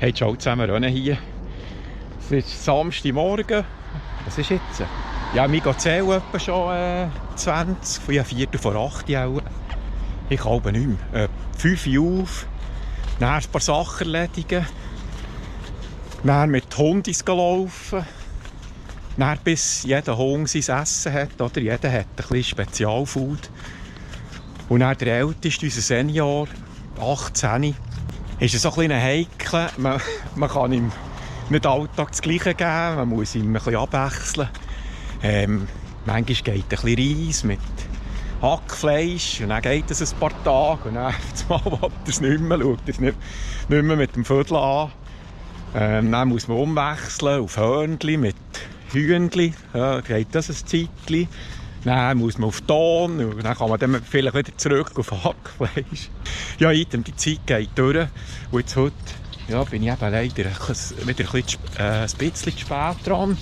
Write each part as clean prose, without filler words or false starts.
Hey, ciao zusammen, René hier. Es ist Samstagmorgen. Was ist jetzt? Ja, mir geht es etwa schon 20, ja, 4 vor 8 auch. Ich glaube nicht mehr. 5 Uhr auf, dann ein paar Sachen erledigen, dann mit Hundis laufen, dann bis jeder Hund sein Essen hat. Oder? Jeder hat ein bisschen Spezialfood. Und dann der Älteste, unser Senior, 18, ist es so ein bisschen heikel. Man kann ihm nicht Alltag das Gleiche geben, man muss ihm ein bisschen abwechseln. Manchmal geht ein bisschen Reis mit Hackfleisch und dann geht es ein paar Tage und dann mal will er es nicht mehr, schaut er es nicht mehr mit dem Viertel an. Dann muss man umwechseln auf Hörnli mit Hühnli, ja, geht das ein Zeitchen. Dann muss man auf Ton und dann kann man dann vielleicht wieder zurück auf Hackfleisch. Ja, die Zeit geht durch und jetzt heute bin ich eben leider wieder ein bisschen zu spät dran.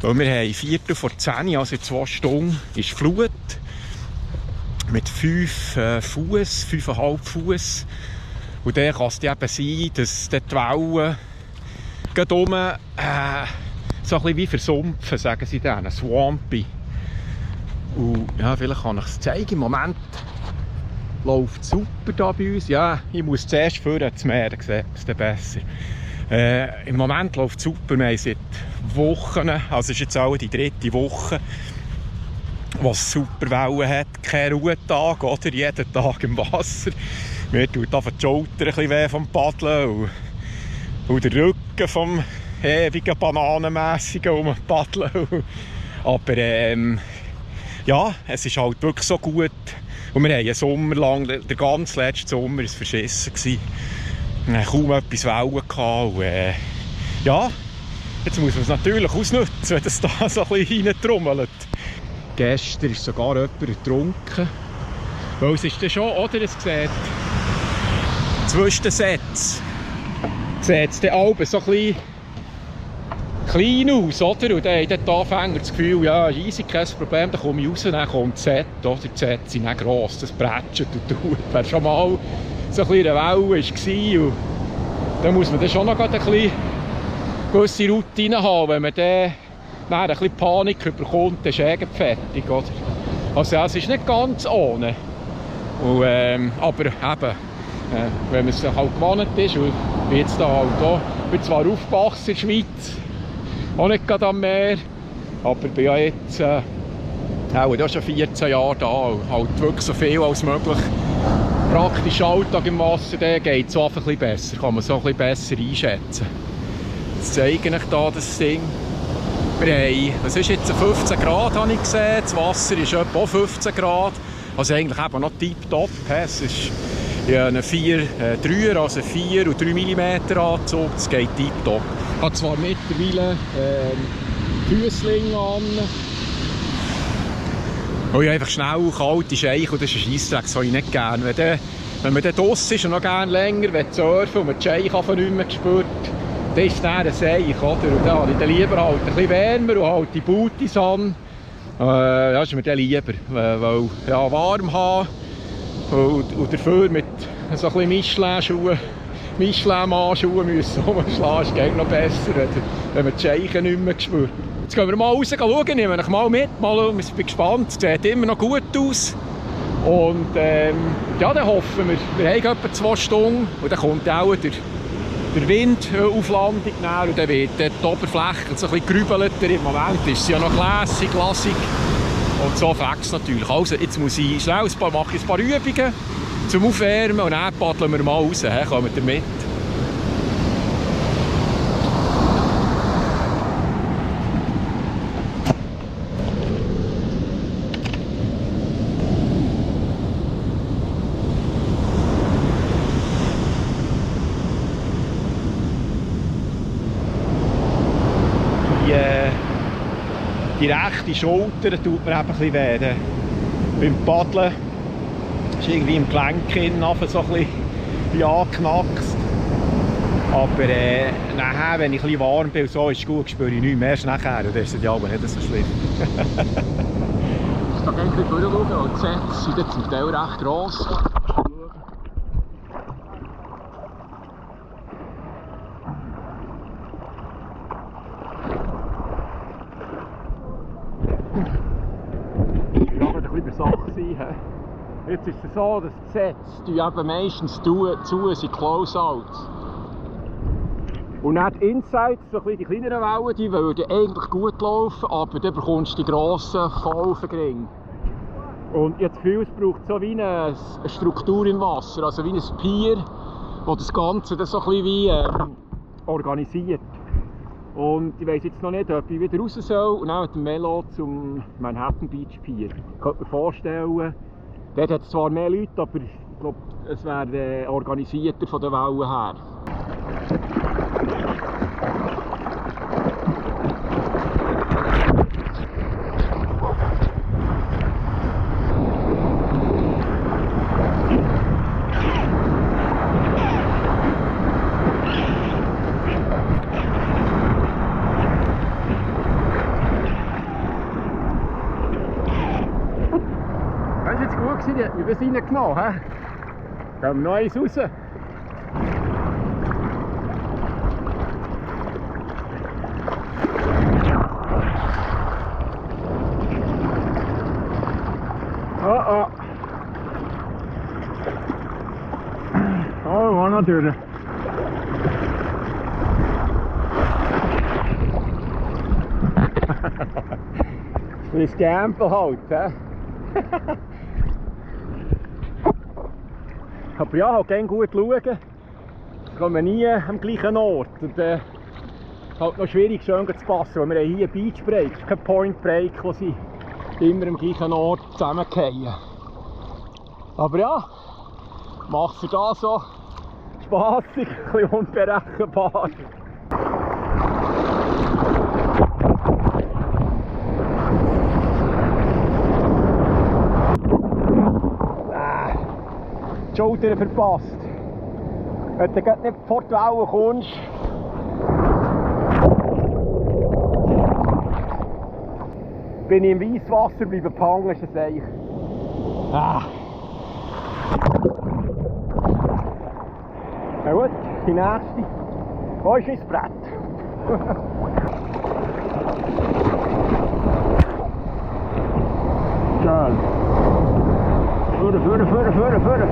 Weil wir haben 4 vor 10, also in 2 Stunden, ist Flut mit 5 Fuß, 5,5 Fuß. Und dann kann es eben sein, dass die Wellen gerade so ein bisschen wie versumpfen, sagen sie dann, swampy. Und ja, vielleicht kann ich es zeigen. Im Moment läuft es super hier bei uns. Ja, ich muss zuerst vorher ins Meer, dann sieht man es dann besser. Im Moment läuft es super. Wir haben seit Wochen, also es ist jetzt auch die 3. Woche, was super Wellen hat. Kein Ruhetag, oder? Jeden Tag im Wasser. Mir tut einfach die Schulter ein bisschen weh vom Paddeln und der Rücken vom ewigen Bananenmässigen Paddeln. Aber ja, es ist halt wirklich so gut. Und wir haben einen Sommer lang, der ganze letzte Sommer war es verschissen. Wir hatten kaum etwas Wellen gehabt. Und, ja, jetzt muss man es natürlich ausnutzen, wenn es da so ein bisschen reintrommelt. Gestern ist sogar jemand ertrunken. Weil es ist dann schon, oder? Es sieht zwischen den Sätzen sieht es dann Alben so ein bisschen klein aus, oder? Und dann haben die Anfänger das Gefühl, ja, easy, kein Problem, dann komme ich raus, dann kommt das Set, oder? Die Sets sind nicht gross, das prätscht und tut. Wer schon mal so ein bisschen eine Welle war, und dann muss man dann schon noch ein bisschen gewisse Routine haben. Wenn man dann ein bisschen Panik bekommt, dann ist es fertig, oder? Also ja, es ist nicht ganz ohne. Und, aber eben, wenn man es halt gewohnt ist, und wie jetzt da halt auch, ich bin zwar aufgewachsen in der Schweiz, auch nicht gerade am Meer, aber ich bin ja jetzt auch schon 14 Jahre da und halt wirklich so viel als möglich. Praktisch Alltag im Wasser, dann geht es einfach ein bisschen besser, kann man so ein bisschen besser einschätzen. Jetzt zeige ich da das Ding. Wir haben, es ist jetzt 15 Grad, habe ich gesehen, das Wasser ist etwa 15 Grad, also eigentlich eben noch tipptopp. Es ist ein 4-3er, also 4 und 3 mm Anzug, das geht tipptopp. Ich habe zwar mittlerweile Füßling an, weil ich einfach schnell kalt ist und das ist ein Scheissdreck, das habe ich nicht gerne. Wenn man dann draussen ist und noch gerne länger surfen und man die Scheich nicht mehr spürt, dann ist es dann ein Seich, oder? Und dann habe ich dann lieber halt ein bisschen wärmer und halt die Booties an. Ja, ist mir dann lieber, weil ja, warm haben und dafür mit so ein bisschen Michelin-Mannschuhen müssen rumschlagen, geht noch besser, wenn man die Scheichen nicht mehr spürt. Jetzt gehen wir mal raus schauen, nehmen wir mal mit, ich bin gespannt, es sieht immer noch gut aus. Und ja, dann hoffen wir haben etwa 2 Stunden und dann kommt auch der Wind auf Landung näher und dann wird die Oberfläche so ein bisschen grübelter. Im Moment ist es ja noch glässig, glassig und so fängt es natürlich. Also jetzt muss ich schnell mache ich ein paar Übungen zum Aufwärmen und dann paddeln wir mal raus. Kommt ihr mit? Die rechte Schulter tut mir eben ein bisschen weh. Beim Paddeln ist irgendwie im Gelenk so ein bisschen angeknackst. Aber nachher, wenn ich ein bisschen warm bin, so ist es gut, spüre ich nichts mehr. Erst nachher, und dann ist es ja aber nicht so schlimm. Ich kann gerne ein bisschen schauen, weil die Sätze sind jetzt zum Teil recht gross. Jetzt ist es so, dass die Sets eben meistens zu sind Close-Outs. Und dann die Insides, so ein bisschen die kleineren Wellen, die würden eigentlich gut laufen, aber dann bekommst du die grossen voll auf den Ring. Und ich habe das Gefühl, es braucht so wie eine Struktur im Wasser, also wie ein Pier, das das Ganze das so ein bisschen wie organisiert. Und ich weiss jetzt noch nicht, ob ich wieder raus soll und dann mit dem Melo zum Manhattan Beach Pier. Ich könnte mir vorstellen, dort hat es zwar mehr Leute, aber ich glaube, es wäre organisierter von den Wellen her. Das war jetzt gut, die hat mich bis reingenommen. Gehen wir noch eins raus. Oh, wir noch durch. Das Gambel halt, hä? Aber ja, halt gerne gut schauen. Das kann man nie am gleichen Ort. Und halt noch schwierig schön zu passen, weil wir haben hier Beach Break, kein Point Break, wo sie immer am gleichen Ort zusammenfallen. Aber ja, macht es da so spassig, ein bisschen unberechenbar. Die Schulter verpasst. Wenn du nicht vor die Wellen kommst, bin ich im Weisswasser bleiben gehangen, ist das eigentlich. Na gut, die nächste. Wo ist mein Brett? Schön. Führen.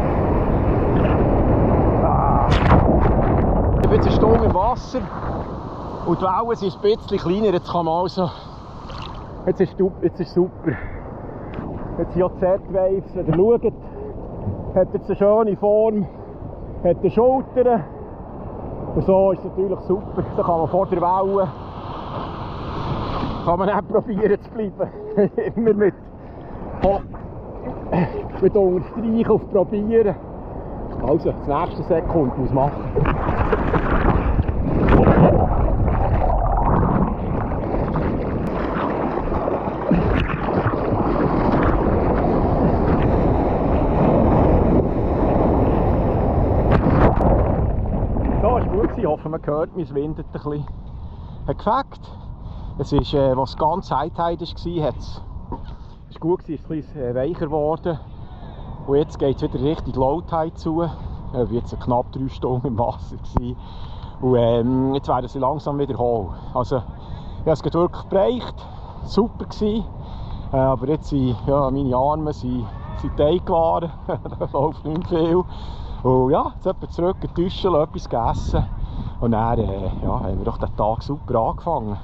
Ich bin jetzt eine Stunde im Wasser und die Wellen sind ein bisschen kleiner. Jetzt kann man also. Jetzt ist super. Jetzt sind ja Z-Waves, wenn ihr schaut, hat jetzt eine schöne Form, hat eine Schulter. Und so ist es natürlich super. Da kann man vor der Welle kann man auch probieren zu bleiben. Immer mit Unterstreichen auf Probieren. Also, das nächste Sekunde muss machen. So, ist gut. Ich hoffe, man hört mich, es windet ein bisschen. Hat gefällt. Es ist, was ganz High-Tide war, ist gut, es ist ein bisschen weicher geworden. Und jetzt geht es wieder richtig Low-Tide zu. Ich war jetzt knapp 3 Stunden im Wasser. Und jetzt werden sie langsam wieder hoch. Also, ja, es geht wirklich bereicht. Super gewesen. Aber jetzt sind ja, meine Arme sind teig geworden. Da läuft nicht mehr viel. Und ja, jetzt etwa zurück in die Küche, etwas gegessen. Und dann ja, haben wir doch den Tag super angefangen.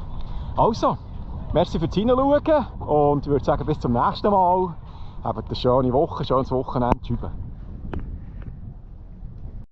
Also, merci fürs Hineinschauen und ich würde sagen, bis zum nächsten Mal. Habt eine schöne Woche, schönes Wochenende. Tschüss.